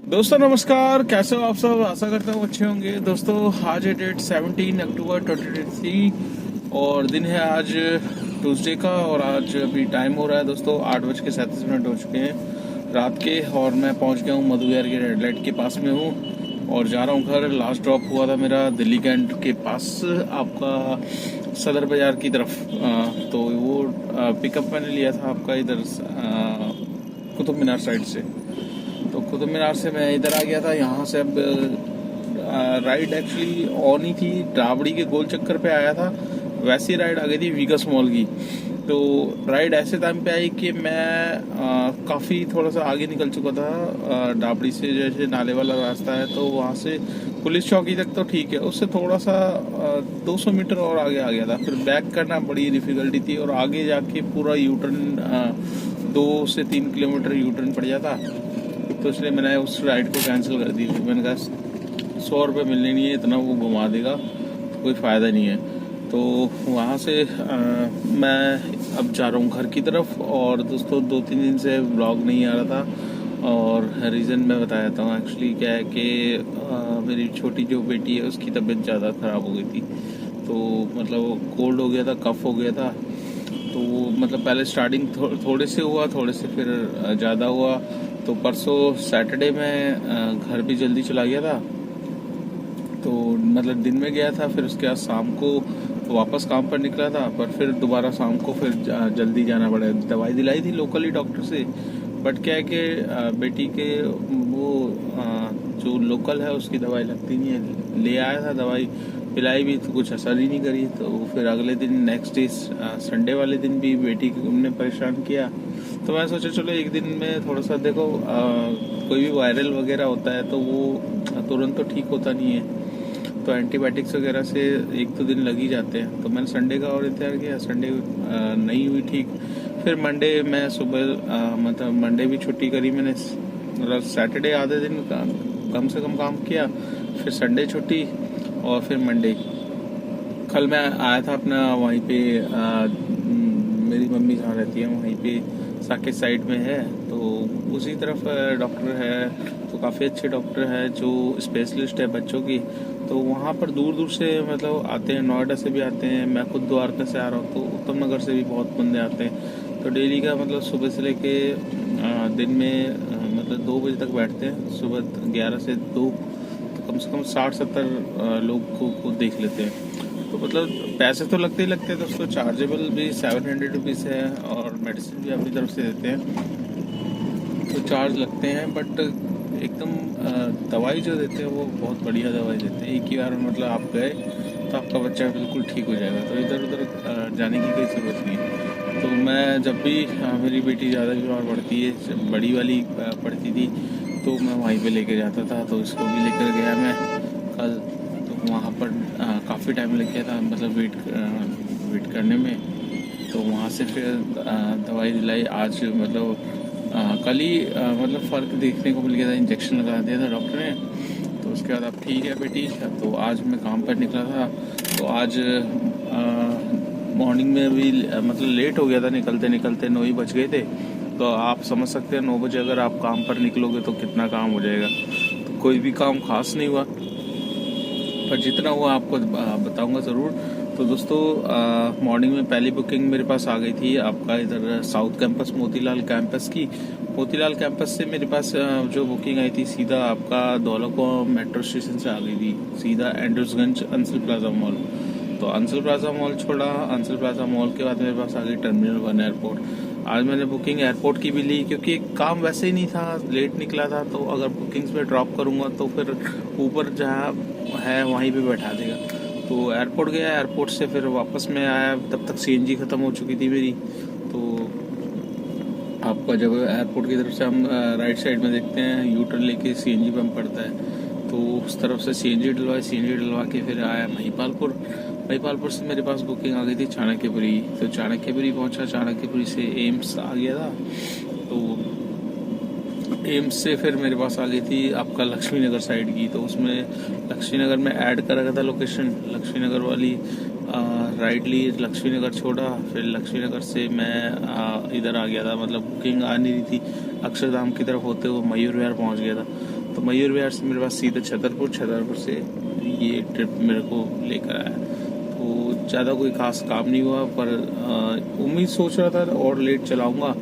दोस्तों नमस्कार, कैसे हो आप सब। आशा करता हूँ अच्छे होंगे। दोस्तों आज है डेट 17 अक्टूबर 2023 और दिन है आज ट्यूसडे का। और आज अभी टाइम हो रहा है दोस्तों 8:37 हो चुके हैं रात के। और मैं पहुंच गया हूँ मधु विहार के रेड लाइट के पास में हूँ और जा रहा हूँ घर। लास्ट ड्रॉप हुआ था मेरा दिल्ली कैंट के पास, आपका सदर बाजार की तरफ। तो वो पिकअप मैंने लिया था आपका इधर कुतुब मीनार साइड से। तो कुतुब मीनार से मैं इधर आ गया था। यहाँ से अब राइड एक्चुअली ऑन ही थी, राबड़ी के गोल चक्कर पे आया था। वैसी राइड आ गई थी वीगस मॉल की। तो राइड ऐसे टाइम पे आई कि मैं काफ़ी थोड़ा सा आगे निकल चुका था। डाबड़ी से जैसे नाले वाला रास्ता है तो वहाँ से पुलिस चौकी तक तो ठीक है, उससे थोड़ा सा 200 मीटर और आगे आ गया था। फिर बैक करना बड़ी डिफिकल्टी थी और आगे जाके पूरा यू टर्न 2 से 3 किलोमीटर यू टर्न पड़ जाता। तो इसलिए मैंने उस राइड को कैंसिल कर दी। मैंने कहा 100 रुपये मिलने नहीं है, इतना वो घुमा देगा तो कोई फ़ायदा नहीं है। तो वहाँ से मैं अब जा रहा हूँ घर की तरफ। और दोस्तों 2-3 दिन से व्लॉग नहीं आ रहा था और रीज़न मैं बता देता हूँ। एक्चुअली क्या है कि मेरी छोटी जो बेटी है उसकी तबीयत ज़्यादा ख़राब हो गई थी। तो मतलब कोल्ड हो गया था, कफ हो गया था। तो मतलब पहले स्टार्टिंग थोड़े से हुआ, थोड़े से फिर ज़्यादा हुआ। तो परसों सैटरडे में घर भी जल्दी चला गया था। तो मतलब दिन में गया था, फिर उसके बाद शाम को वापस काम पर निकला था। पर फिर दोबारा शाम को फिर जल्दी जाना पड़ा। दवाई दिलाई थी लोकली डॉक्टर से। बट क्या है कि बेटी के वो जो लोकल है उसकी दवाई लगती नहीं है। ले आया था दवाई, पिलाई भी तो कुछ असर ही नहीं करी। तो फिर अगले दिन नेक्स्ट डे संडे वाले दिन भी बेटी को हमने परेशान किया। तो मैं सोचा चलो एक दिन में थोड़ा सा देखो, कोई भी वायरल वगैरह होता है तो वो तुरंत तो ठीक होता नहीं है। तो एंटीबायोटिक्स वगैरह से 1-2 दिन लग ही जाते हैं। तो मैंने संडे का और इंतजार किया, संडे नहीं हुई ठीक। फिर मंडे मैं सुबह मतलब मंडे भी छुट्टी करी मैंने। मतलब सैटरडे आधे दिन कम से कम काम किया, फिर संडे छुट्टी और फिर मंडे। कल मैं आया था अपना वहीं पे मेरी मम्मी जहाँ रहती है वहीं पे साकेत साइड में है। तो उसी तरफ डॉक्टर है, तो काफ़ी अच्छे डॉक्टर है जो स्पेशलिस्ट है बच्चों की। तो वहाँ पर दूर दूर से मतलब आते हैं, नोएडा से भी आते हैं। मैं खुद द्वारका से आ रहा हूँ तो उत्तम नगर से भी बहुत बंदे आते हैं। तो डेली का मतलब सुबह से लेके दिन में मतलब 2 बजे तक बैठते हैं, सुबह 11 से 2। तो कम से कम 60-70 लोग को देख लेते हैं। तो मतलब पैसे तो लगते ही लगते हैं दोस्तों। चार्जेबल भी 700 रुपीज़ है और मेडिसिन भी अपनी तरफ से देते हैं तो चार्ज लगते हैं। बट एकदम दवाई जो देते हैं वो बहुत बढ़िया दवाई देते हैं। एक ही बार मतलब आप गए तो आपका बच्चा बिल्कुल ठीक हो जाएगा। तो इधर उधर जाने की कोई ज़रूरत नहीं है। तो मैं जब भी मेरी बेटी ज़्यादा बीमार पड़ती है, बड़ी वाली पड़ती थी, तो मैं वहीं पे लेके जाता था। तो इसको भी लेकर गया मैं कल। तो वहाँ पर काफ़ी टाइम लग गया था, मतलब वेट करने में। तो वहाँ से फिर दवाई दिलाई। आज मतलब कल ही मतलब फ़र्क देखने को मिल गया था, इंजेक्शन लगा दिया था डॉक्टर ने। तो उसके बाद अब ठीक है बेटी। तो आज मैं काम पर निकला था तो आज मॉर्निंग में भी मतलब लेट हो गया था, निकलते निकलते 9 ही बज गए थे। तो आप समझ सकते हैं 9 बजे अगर आप काम पर निकलोगे तो कितना काम हो जाएगा। तो कोई भी काम खास नहीं हुआ, पर जितना हुआ आपको बताऊंगा ज़रूर। तो दोस्तों मॉर्निंग में पहली बुकिंग मेरे पास आ गई थी आपका इधर साउथ कैंपस मोतीलाल कैंपस की। मोतीलाल कैंपस से मेरे पास जो बुकिंग आई थी सीधा आपका धौलाकुआं मेट्रो स्टेशन से आ गई थी, सीधा एंड्रूसगंज अंसल प्लाजा मॉल। तो अंसल प्लाजा मॉल छोड़ा, अंसल प्लाजा मॉल के बाद मेरे पास आ गई टर्मिनल 1 एयरपोर्ट। आज मैंने बुकिंग एयरपोर्ट की भी ली क्योंकि काम वैसे ही नहीं था, लेट निकला था। तो अगर बुकिंग्स पे ड्रॉप करूँगा तो फिर ऊपर जहाँ है वहीं पे बैठा देगा। तो एयरपोर्ट गया, एयरपोर्ट से फिर वापस में आया, तब तक सीएनजी ख़त्म हो चुकी थी मेरी। तो आपका जब एयरपोर्ट की तरफ से हम राइट साइड में देखते हैं यू टर्न लेके सीएनजी पंप पड़ता है। तो उस तरफ से सीएनजी डलवा के फिर आया महिपालपुर। महिपालपुर से मेरे पास बुकिंग आ गई थी चाणक्यपुरी। तो चाणक्यपुरी पहुंचा, चाणक्यपुरी से एम्स आ गया था। तो एम्स से फिर मेरे पास आ गई थी आपका लक्ष्मी नगर साइड की। तो उसमें लक्ष्मी नगर में ऐड करा गया था लोकेशन, लक्ष्मी नगर वाली राइट ली, लक्ष्मी नगर छोड़ा। फिर लक्ष्मी नगर से मैं इधर आ गया था, मतलब बुकिंग आ नहीं रही थी। अक्षरधाम की तरफ होते हुए मयूर विहार पहुंच गया था। तो मयूर विहार से मेरे पास सीधे छतरपुर से ये ट्रिप मेरे को लेकर आया। तो ज़्यादा कोई खास काम नहीं हुआ, पर उम्मीद सोच रहा था और लेट चलाऊंगा,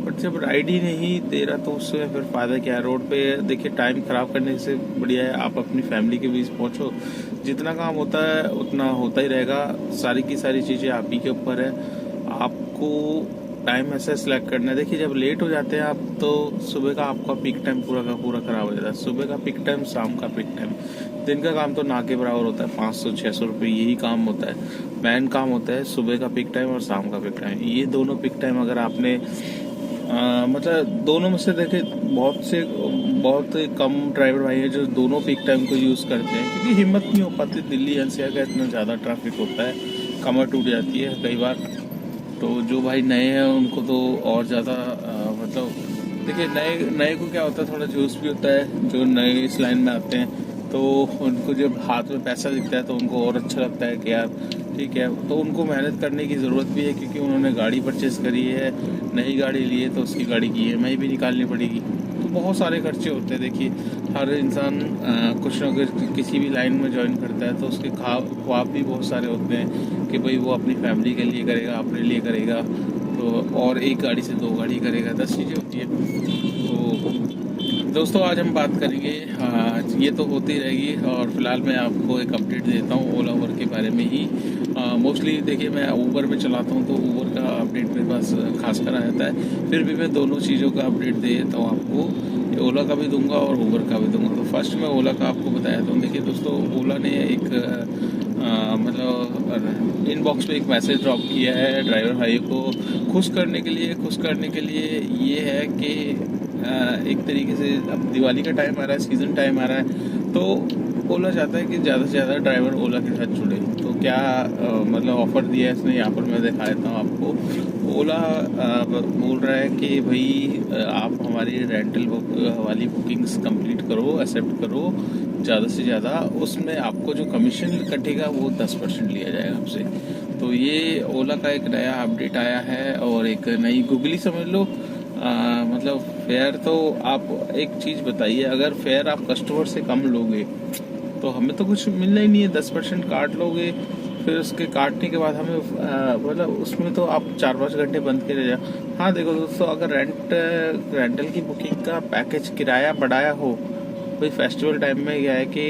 बट जब राइड ही नहीं दे रहा तो उससे फिर फ़ायदा क्या है। रोड पे देखिए टाइम ख़राब करने से बढ़िया है आप अपनी फैमिली के बीच पहुंचो। जितना काम होता है उतना होता ही रहेगा, सारी की सारी चीज़ें आप ही के ऊपर है। आपको टाइम ऐसा सिलेक्ट करना है। देखिए जब लेट हो जाते हैं आप तो सुबह का आपका पीक टाइम पूरा का पूरा ख़राब हो जाता है। सुबह का पीक टाइम, शाम का पीक टाइम, दिन का काम तो ना के बराबर होता है। 500-600 रुपये यही काम होता है। मेन काम होता है सुबह का पीक टाइम और शाम का पीक टाइम। ये दोनों पीक टाइम अगर आपने मतलब दोनों में से देखे, बहुत कम ड्राइवर भाई हैं जो दोनों पीक टाइम को यूज़ करते हैं, क्योंकि हिम्मत नहीं हो पाती। दिल्ली एनसीआर का इतना ज़्यादा ट्रैफिक होता है, कमर टूट जाती है कई बार। तो जो भाई नए हैं उनको तो और ज़्यादा मतलब देखिए नए को क्या होता है, थोड़ा जोश भी होता है। जो नए इस लाइन में आते हैं तो उनको जब हाथ में पैसा दिखता है तो उनको और अच्छा लगता है कि यार ठीक है। तो उनको मेहनत करने की ज़रूरत भी है, क्योंकि उन्होंने गाड़ी परचेस करी है, नई गाड़ी ली है, तो उसकी गाड़ी की EMI भी निकालनी पड़ेगी। तो बहुत सारे खर्चे होते हैं। देखिए हर इंसान कुछ ना कुछ किसी भी लाइन में ज्वाइन करता है तो उसके ख्वाब भी बहुत सारे होते हैं कि भाई वो अपनी फैमिली के लिए करेगा, अपने लिए करेगा, तो और एक गाड़ी से 2 गाड़ी करेगा, 10 चीज़ें होती है। तो दोस्तों आज हम बात करेंगे, ये तो होती रहेगी, और फिलहाल मैं आपको एक अपडेट देता हूँ ओला उबर के बारे में ही। मोस्टली देखिए मैं ऊबर में चलाता हूँ तो ऊबर का अपडेट मेरे पास खास कर आ जाता है। फिर भी मैं दोनों चीज़ों का अपडेट दे देता हूँ आपको, ओला का भी दूंगा और ऊबर का भी दूंगा। तो फर्स्ट मैं ओला का आपको बताया था। देखिए दोस्तों ओला ने एक मतलब इनबॉक्स पे एक मैसेज ड्रॉप किया है ड्राइवर भाई को खुश करने के लिए ये है कि एक तरीके से अब दिवाली का टाइम आ रहा है, सीज़न टाइम आ रहा है, तो ओला चाहता है कि ज़्यादा से ज़्यादा ड्राइवर ओला के साथ जुड़े। तो क्या मतलब ऑफ़र दिया है इसने, यहाँ पर मैं दिखा देता हूँ आपको। ओला बोल रहा है कि भाई आप हमारी रेंटल वाली बुकिंग्स कंप्लीट करो, एक्सेप्ट करो ज़्यादा से ज़्यादा, उसमें आपको जो कमीशन कटेगा वो 10% लिया जाएगा आपसे। तो ये ओला का एक नया अपडेट आया है और एक नई गूगली समझ लो। मतलब फेयर तो आप एक चीज़ बताइए, अगर फेयर आप कस्टमर से कम लोगे तो हमें तो कुछ मिलना ही नहीं है। 10% काट लोगे, फिर उसके काटने के बाद हमें मतलब उसमें तो आप 4-5 घंटे बंद के रह जाओ। हाँ देखो दोस्तों, अगर रेंटल की बुकिंग का पैकेज किराया बढ़ाया हो, भाई फेस्टिवल टाइम में क्या है कि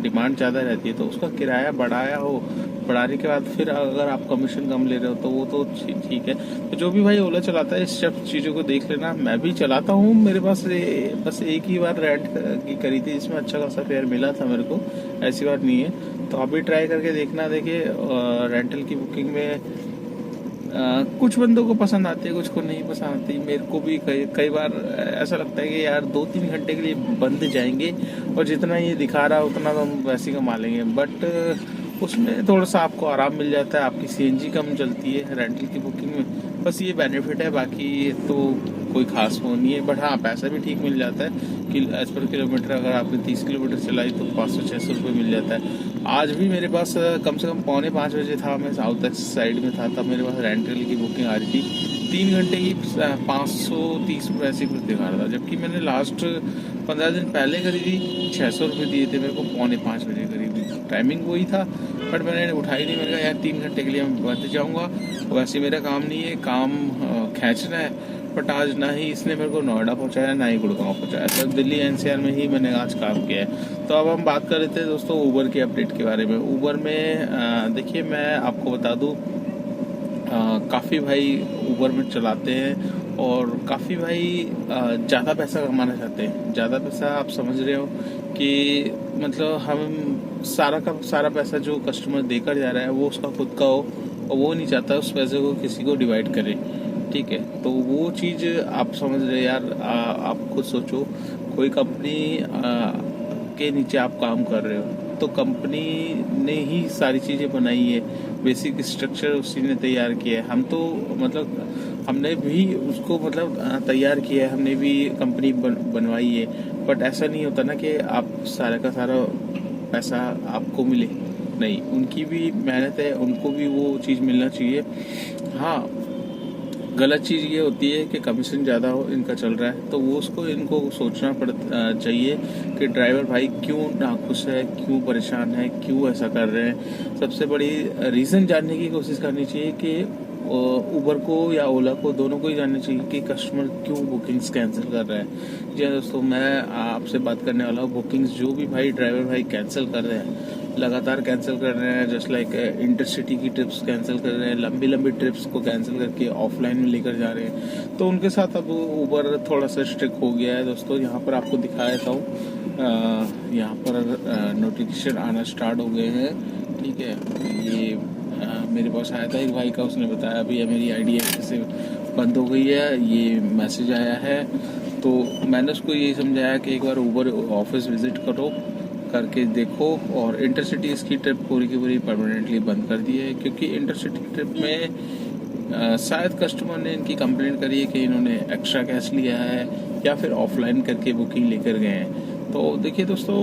डिमांड ज़्यादा रहती है, तो उसका किराया बढ़ाया हो, बढ़ाने के बाद फिर अगर आप कमीशन कम ले रहे हो तो वो तो ठीक है। तो जो भी भाई ओला चलाता है इस सब चीज़ों को देख लेना। मैं भी चलाता हूँ, मेरे पास बस एक ही बार रेंट की करी थी जिसमें अच्छा खासा फेयर मिला था मेरे को, ऐसी बात नहीं है। तो अभी ट्राई करके देखना। देखिए रेंटल की बुकिंग में कुछ बंदों को पसंद आती है, कुछ को नहीं पसंद आती। मेरे को भी कई बार ऐसा लगता है कि यार 2-3 घंटे के लिए बंद जाएंगे और जितना ये दिखा रहा है उतना तो हम वैसे ही कमा लेंगे, बट उसमें थोड़ा सा आपको आराम मिल जाता है, आपकी CNG कम चलती है रेंटल की बुकिंग में, बस ये बेनिफिट है। बाकी तो कोई खास वो नहीं है, बट हाँ पैसा भी ठीक मिल जाता है कि एज पर किलोमीटर अगर आपने 30 किलोमीटर चलाई तो 500-600 रुपये मिल जाता है। आज भी मेरे पास कम से कम 4:45 बजे था, मैं साउथ एक्स साइड में था, तब मेरे पास रेंटल की बुकिंग आ रही थी 3 घंटे की 530 रुपये ऐसी कुछ दिखा रहा था, जबकि मैंने लास्ट 15 दिन पहले करी थी 600 रुपये दिए थे मेरे को, 4:45 बजे करी थी। टाइमिंग वही था बट मैंने उठाई नहीं। मैंने कहा यार 3 घंटे के लिए मैं बच जाऊँगा, वैसे मेरा काम नहीं है, काम खींचना है। बट आज ना ही इसने मेरे को नोएडा पहुंचाया ना ही गुड़गांव पहुंचाया, तो दिल्ली NCR में ही मैंने आज काम किया है। तो अब हम बात कर रहे थे दोस्तों ऊबर के अपडेट के बारे में। ऊबर में देखिए मैं आपको बता दूं, काफ़ी भाई ऊबर में चलाते हैं और काफ़ी भाई ज़्यादा पैसा कमाना चाहते हैं। ज़्यादा पैसा आप समझ रहे हो कि मतलब हम सारा का सारा पैसा जो कस्टमर देकर जा रहा है वो उसका खुद का हो, और वो नहीं चाहता उस पैसे को किसी को डिवाइड करे, ठीक है। तो वो चीज़ आप समझ रहे यार, आप खुद सोचो, कोई कंपनी के नीचे आप काम कर रहे हो तो कंपनी ने ही सारी चीज़ें बनाई है, बेसिक स्ट्रक्चर उसी ने तैयार किया है। हम तो मतलब हमने भी उसको मतलब तैयार किया है, हमने भी कंपनी बनवाई है, बट ऐसा नहीं होता ना कि आप सारा का सारा पैसा आपको मिले, नहीं, उनकी भी मेहनत है, उनको भी वो चीज़ मिलना चाहिए। हाँ गलत चीज़ ये होती है कि कमीशन ज़्यादा हो इनका चल रहा है, तो वो उसको इनको सोचना चाहिए कि ड्राइवर भाई क्यों नाखुश है, क्यों परेशान है, क्यों ऐसा कर रहे हैं। सबसे बड़ी रीज़न जानने की कोशिश करनी चाहिए कि उबर को या ओला को, दोनों को ही जानना चाहिए कि कस्टमर क्यों बुकिंग्स कैंसिल कर रहा है। जी हाँ दोस्तों, मैं आपसे बात करने वाला हूँ बुकिंग्स जो भी भाई ड्राइवर भाई कैंसिल कर रहे हैं, लगातार कैंसिल कर रहे हैं। जस्ट लाइक इंटरसिटी की ट्रिप्स कैंसिल कर रहे हैं, लंबी लंबी ट्रिप्स को कैंसिल करके ऑफलाइन में लेकर जा रहे हैं। तो उनके साथ अब उबर थोड़ा सा स्ट्रिक्ट हो गया है दोस्तों। यहाँ पर आपको दिखा देता हूँ, यहाँ पर नोटिफिकेशन आना स्टार्ट हो गए हैं। ठीक है, ये मेरे पास आया था एक भाई का, उसने बताया अभी मेरी आईडी से बंद हो गई है, ये मैसेज आया है। तो मैंने उसको ये समझाया कि एक बार उबर ऑफिस विजिट करो, करके देखो। और इंटरसिटी इसकी ट्रिप पूरी की पूरी परमानेंटली बंद कर दी है, क्योंकि इंटरसिटी ट्रिप में शायद कस्टमर ने इनकी कंप्लेंट करी है कि इन्होंने एक्स्ट्रा कैश लिया है या फिर ऑफलाइन करके बुकिंग लेकर गए हैं। तो देखिए दोस्तों,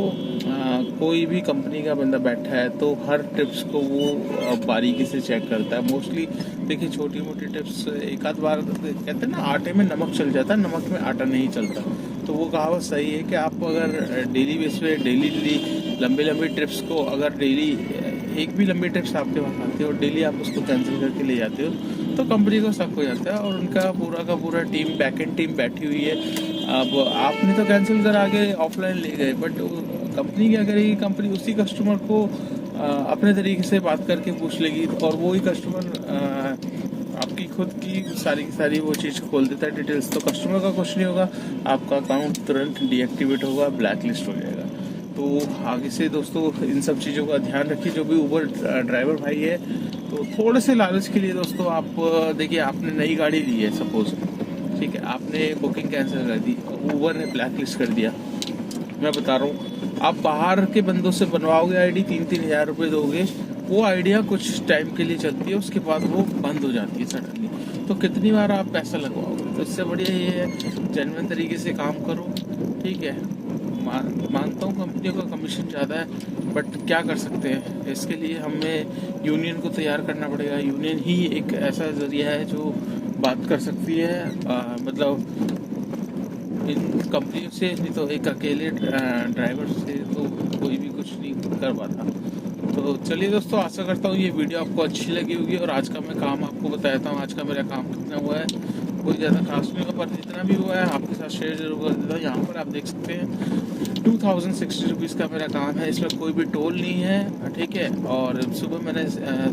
कोई भी कंपनी का बंदा बैठा है तो हर टिप्स को वो बारीकी से चेक करता है। मोस्टली देखिए छोटी मोटी टिप्स एक आध बार कहते हैं ना, आटे में नमक चल जाता है, नमक में आटा नहीं चलता। तो वो कहावत सही है कि आप अगर डेली बेस पे डेली लंबी लंबी ट्रिप्स को, अगर डेली एक भी लंबी ट्रिप्स आपके पास आती है और डेली आप उसको कैंसिल करके ले जाते हो, तो कंपनी को शक हो जाता है और उनका पूरा का पूरा टीम, बैकएंड टीम बैठी हुई है। अब आपने तो कैंसिल करा के ऑफलाइन ले गए, बट कंपनी क्या करेगी, कंपनी उसी कस्टमर को अपने तरीके से बात करके पूछ लेगी और वो ही कस्टमर आपकी खुद की सारी वो चीज़ खोल देता है डिटेल्स। तो कस्टमर का कुछ नहीं होगा, आपका अकाउंट तुरंत डीएक्टिवेट होगा, ब्लैक लिस्ट हो जाएगा। तो आगे से दोस्तों इन सब चीज़ों का ध्यान रखिए। जो भी उबर ड्राइवर भाई है, तो थोड़े से लालच के लिए दोस्तों, आप देखिए आपने नई गाड़ी ली है सपोज, ठीक है, आपने बुकिंग कैंसिल कर दी, उबर ने ब्लैक लिस्ट कर दिया। मैं बता रहा हूँ, आप बाहर के बंदों से बनवाओगे आईडी, 3-3 हज़ार रुपये दोगे, वो आइडिया कुछ टाइम के लिए चलती है, उसके बाद वो बंद हो जाती है सडनली। तो कितनी बार आप पैसा लगवाओगे? तो इससे बढ़िया ये है जेन्युइन तरीके से काम करो। ठीक है, मानता हूँ कंपनियों का कमीशन ज़्यादा है, बट क्या कर सकते हैं, इसके लिए हमें यूनियन को तैयार करना पड़ेगा। यूनियन ही एक ऐसा जरिया है जो बात कर सकती है, मतलब इन कंपनियों से, नहीं तो एक अकेले ड्राइवर से तो कोई भी कुछ नहीं कर पाता। तो चलिए दोस्तों, आशा करता हूँ ये वीडियो आपको अच्छी लगी होगी और आज का मैं काम आपको बताता हूँ। आज का मेरा काम कितना हुआ है, कोई ज़्यादा खास नहीं होगा, पर जितना भी हुआ है आपके साथ शेयर जरूर कर देता हूँ। यहाँ पर आप देख सकते हैं 2060 रुपीज़ का मेरा काम है, इसमें कोई भी टोल नहीं है। ठीक है, और सुबह मैंने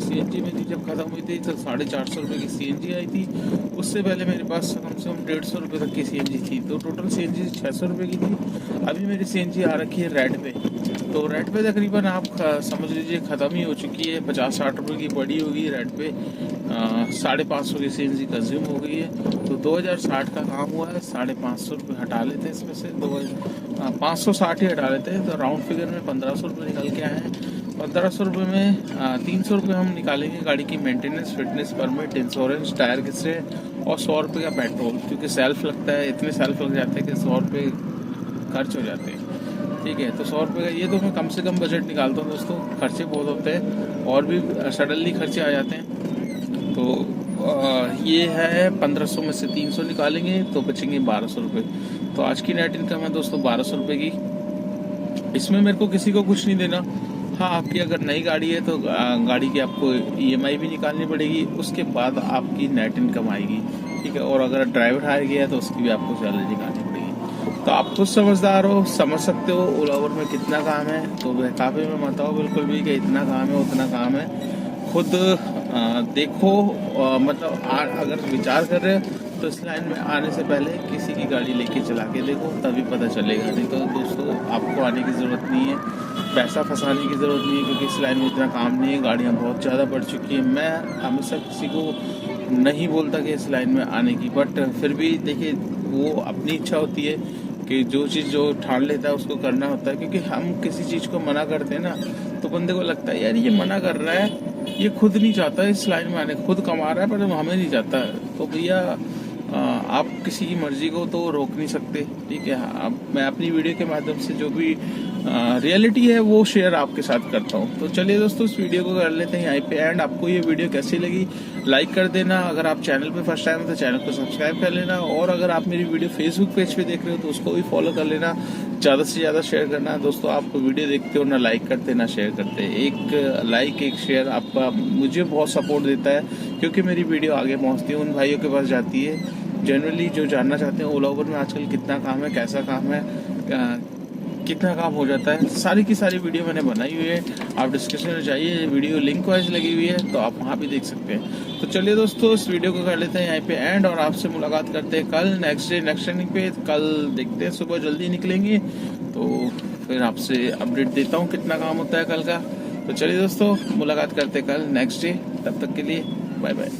CNG में थी, जब ख़त्म हुई थी तो 450 रुपये की CNG आई थी। उससे पहले मेरे पास कम से कम 150 रुपये तक की CNG थी, तो टोटल CNG 600 रुपये की थी। अभी मेरी CNG आ रखी है रेड पे, तो रेड पे तकरीबन आप समझ लीजिए ख़त्म ही हो चुकी है। 50-60 रुपये की पड़ी होगी रेड पे, 550 की CNG कंज्यूम हो गई है। तो 2060 का काम हुआ है, 550 रुपये हटा लेते हैं इसमें से, 560 ही हटा लेते हैं, तो राउंड फिगर में 1500 रुपये निकल के आए हैं। 1500 रुपये में 300 रुपये हम निकालेंगे गाड़ी की maintenance, fitness permit, insurance, tyre किसरे और 100 रुपये का पेट्रोल, क्योंकि सेल्फ लगता है, इतने सेल्फ लग जाते हैं कि 100 रुपये खर्च हो जाते हैं। ठीक है, तो 100 रुपये का ये तो मैं कम से कम बजट निकालता हूँ दोस्तों। खर्चे बहुत होते हैं और भी सडनली खर्चे आ जाते हैं। तो ये है 1500 में से 300 निकालेंगे तो बचेंगे 1200 रुपये। तो आज की नेट इनकम है दोस्तों 1200 रुपये की। इसमें मेरे को किसी को कुछ नहीं देना। हाँ, आपकी अगर नई गाड़ी है तो गाड़ी की आपको EMI भी निकालनी पड़ेगी, उसके बाद आपकी नेट इनकम आएगी। ठीक है, और अगर ड्राइवर हायर गया है तो उसकी भी आपको सैलरी निकालनी पड़ेगी। तो आप खुद समझदार हो, समझ सकते हो ओला उबर में कितना काम है। तो बहकावे में मत आओ बिल्कुल भी कि इतना काम है उतना काम है। खुद देखो, मतलब अगर विचार कर रहे हो तो इस लाइन में आने से पहले किसी की गाड़ी लेके चला के देखो, तभी पता चलेगा। नहीं तो दोस्तों आपको आने की ज़रूरत नहीं है, पैसा फंसाने की ज़रूरत नहीं है, क्योंकि इस लाइन में इतना काम नहीं है, गाड़ियाँ बहुत ज़्यादा बढ़ चुकी हैं। मैं हमेशा किसी को नहीं बोलता कि इस लाइन में आने की, बट फिर भी देखिए वो अपनी इच्छा होती है कि जो चीज़ जो ठान लेता है उसको करना होता है। क्योंकि हम किसी चीज़ को मना करते हैं ना, तो बंदे को लगता है यार ये मना कर रहा है, ये खुद नहीं चाहता इस लाइन में आने, खुद कमा रहा है पर हमें नहीं चाहता है। तो भैया आप किसी की मर्जी को तो रोक नहीं सकते। ठीक है, अब मैं अपनी वीडियो के माध्यम से जो भी रियलिटी है वो शेयर आपके साथ करता हूँ। तो चलिए दोस्तों, इस वीडियो को कर लेते हैं यहीं पे एंड। आपको ये वीडियो कैसी लगी लाइक कर देना, अगर आप चैनल पे फर्स्ट टाइम हो तो चैनल को सब्सक्राइब कर लेना, और अगर आप मेरी वीडियो फेसबुक पेज पे देख रहे हो तो उसको भी फॉलो कर लेना। ज़्यादा से ज़्यादा शेयर करना दोस्तों, आप वीडियो देखते हो ना लाइक करते ना शेयर करते, एक लाइक एक शेयर आपका मुझे बहुत सपोर्ट देता है, क्योंकि मेरी वीडियो आगे पहुँचती है, उन भाइयों के पास जाती है जनरली जो जानना चाहते हैं ओला उबर में आजकल कितना काम है, कैसा काम है, कितना काम हो जाता है। सारी की सारी वीडियो मैंने बनाई हुई है, आप डिस्क्रिप्शन में जाइए, वीडियो लिंक वाइज लगी हुई है तो आप वहाँ भी देख सकते हैं। तो चलिए दोस्तों, इस वीडियो को कर लेते हैं यहीं पे एंड, और आपसे मुलाकात करते हैं कल नेक्स्ट डे नेक्स्ट रनिंग पे। कल देखते हैं, सुबह जल्दी निकलेंगे तो फिर आपसे अपडेट देता हूँ कितना काम होता है कल का। तो चलिए दोस्तों, मुलाकात करते हैं कल नेक्स्ट डे, तब तक के लिए बाय बाय।